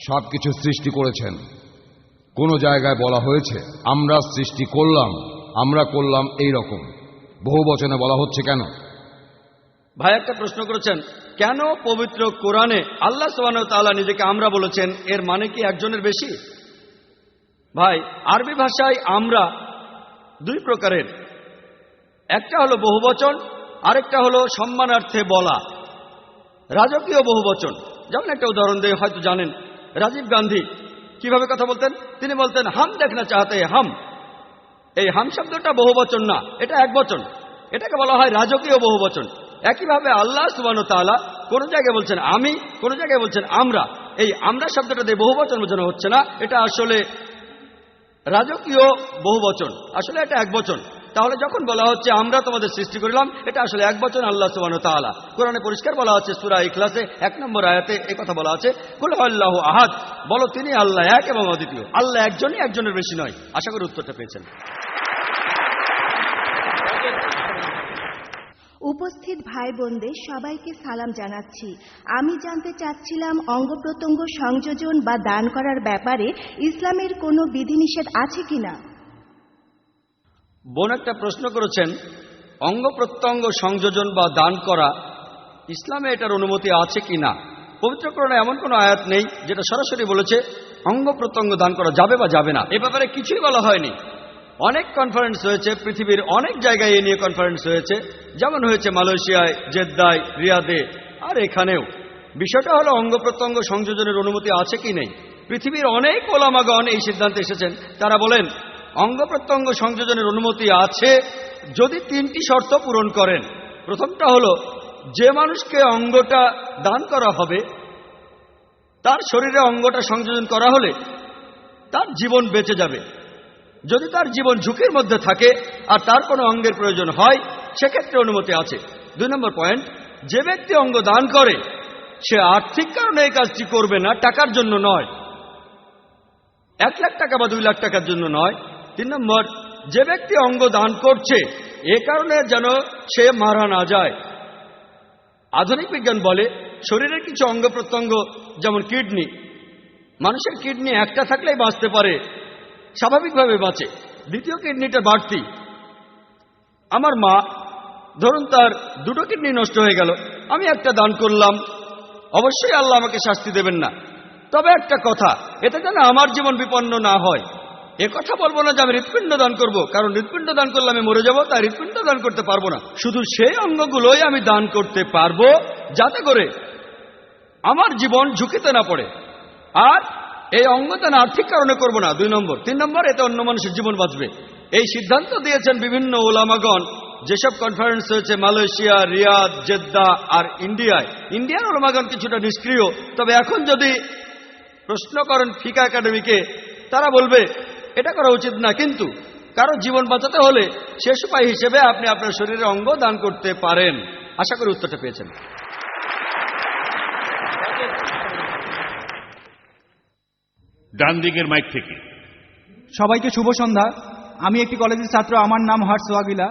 সবকিছু সৃষ্টি করেছেন। কোন জায়গায় বলা হয়েছে আমরা সৃষ্টি করলাম, আমরা করলাম এই রকম? বহু বচনে বলা হচ্ছে কেন? ভাই একটা প্রশ্ন করেছেন, কেন পবিত্র কোরআনে আল্লাহ সুবহানাহু ওয়া তাআলা নিজেকে আমরা বলেছেন? এর মানে কি একজনের বেশি? ভাই আরবি ভাষায় আমরা দুই প্রকারের, একটা হলো বহুবচন, আরেকটা হলো সম্মানার্থে বলা। রাজকীয় বহুবচন, যেমন একটা উদাহরণ দিয়ে হয়তো জানেন, রাজীব গান্ধী কিভাবে কথা বলতেন? তিনি বলতেন হাম দেখনা চাহতে হাম। এই হাম শব্দটা বহুবচন না, এটা একবচন, এটাকে বলা হয় রাজকীয় বহুবচন। একইভাবে আল্লাহ সুবহানাহু ওয়া তাআলা কোন জায়গায় বলছেন আমি, কোন জায়গায় বলছেন আমরা। এই আমরা শব্দটা দিয়ে বহুবচন বোঝানো হচ্ছে না, এটা আসলে রাজকীয় বহুবচন, আসলে এটা একবচন। তাহলে যখন বলা হচ্ছে আমরা তোমাদের সৃষ্টি করলাম, এটা আসলে একবচন আল্লাহ সুবহানাহু ওয়া তাআলা। কোরআনে পরিষ্কার বলা আছে সূরা ইখলাসে 1 নম্বর আয়াতে এই কথা বলা আছে, কুল হুয়াল্লাহু আহাদ, বলো তিনি আল্লাহ এক এবং অদ্বিতীয়। আল্লাহ একজনই, একজনের বেশি নয়। আশা করি উত্তরটা পেয়েছেন। উপস্থিত ভাই বোনদের সবাইকে সালাম জানাচ্ছি। আমি জানতে চাচ্ছিলাম অঙ্গ প্রত্যঙ্গ সংযোজন বা দান করার ব্যাপারে ইসলামের কোনো বিধিনিষেধ আছে কিনা। বোন একটা প্রশ্ন করেছেন, অঙ্গ প্রত্যঙ্গ সংযোজন বা দান করা ইসলামে এটার অনুমতি আছে কিনা। পবিত্র কোরআনে এমন কোনো আয়াত নেই যেটা সরাসরি বলেছে অঙ্গ প্রত্যঙ্গ দান করা যাবে বা যাবে না। এ ব্যাপারে কিছুই বলা হয়নি। অনেক কনফারেন্স হয়েছে, পৃথিবীর অনেক জায়গায় এ নিয়ে কনফারেন্স হয়েছে, যেমন হয়েছে মালয়েশিয়ায়, জেদ্দায়, রিয়াদে, আর এখানেও। বিষয়টা হলো অঙ্গ প্রত্যঙ্গ সংযোজনের অনুমতি আছে কি নেই। পৃথিবীর অনেক ওলামাগণ এই সিদ্ধান্তে এসেছেন। তারা বলেন অঙ্গ প্রত্যঙ্গ সংযোজনের অনুমতি আছে যদি 3টি শর্ত পূরণ করেন। প্রথমটা হলো যে মানুষকে অঙ্গটা দান করা হবে তার শরীরে অঙ্গটা সংযোজন করা হলে তার জীবন বেঁচে যাবে। যদি তার জীবন ঝুঁকির মধ্যে থাকে আর তার কোনো অঙ্গের প্রয়োজন হয়, সেক্ষেত্রে অনুমতি আছে। 2 নম্বর পয়েন্ট, যে ব্যক্তি অঙ্গ দান করে সে আর্থিক কারণে এই কাজটি করবে না, টাকার জন্য নয়, 1 লাখ টাকা বা 2 লাখ টাকার জন্য নয়। 3 নম্বর, যে ব্যক্তি অঙ্গ দান করছে এ কারণে যেন সে মারা না যায়। আধুনিক বিজ্ঞান বলে শরীরের কিছু অঙ্গ প্রত্যঙ্গ, যেমন কিডনি, মানুষের কিডনি একটা থাকলেই বাঁচতে পারে, স্বাভাবিকভাবে বাঁচে। দ্বিতীয় কিডনিটা বাড়তি। আমার মা, ধরুন তার 2টো কিডনি নষ্ট হয়ে গেল, আমি একটা দান করলাম, অবশ্যই আল্লাহ আমাকে শাস্তি দেবেন না। তবে একটা কথা, এতে যেন আমার জীবন বিপন্ন না হয়। এ কথা বলবো না যে আমি হৃৎপিণ্ড দান করব, কারণ হৃৎপিণ্ড দান করলে আমি মরে যাব, তাই হৃৎপিণ্ড দান করতে পারবো না। শুধু সেই অঙ্গগুলোই আমি দান করতে পারবো যাতে করে আমার জীবন ঝুঁকিতে না পড়ে। আর এই অঙ্গদান আর্থিক কারণে করব না। 2 নম্বর। 3 নম্বর, এতে অন্য মানুষের জীবন বাঁচবে। এই সিদ্ধান্ত দিয়েছেন বিভিন্ন ওলামাগণ। যেসব কনফারেন্স হয়েছে মালয়েশিয়া, রিয়াদ, জেদ্দা আর ইন্ডিয়ায়, ইন্ডিয়ার ওলামাগণ কিছুটা নিষ্ক্রিয়। তবে এখন যদি প্রশ্ন করেন ফিকা একাডেমিকে, তারা বলবে এটা করা উচিত না, কিন্তু কারো জীবন বাঁচাতে হলে শেষ উপায় হিসেবে আপনি আপনার শরীরের অঙ্গ দান করতে পারেন। আশা করি উত্তরটা পেয়েছেন। ডান দিকের মাইক থেকে। সবাইকে শুভ সন্ধ্যা। আমি একটি কলেজের ছাত্র, আমার নাম হর্ষ সোহাগিলা।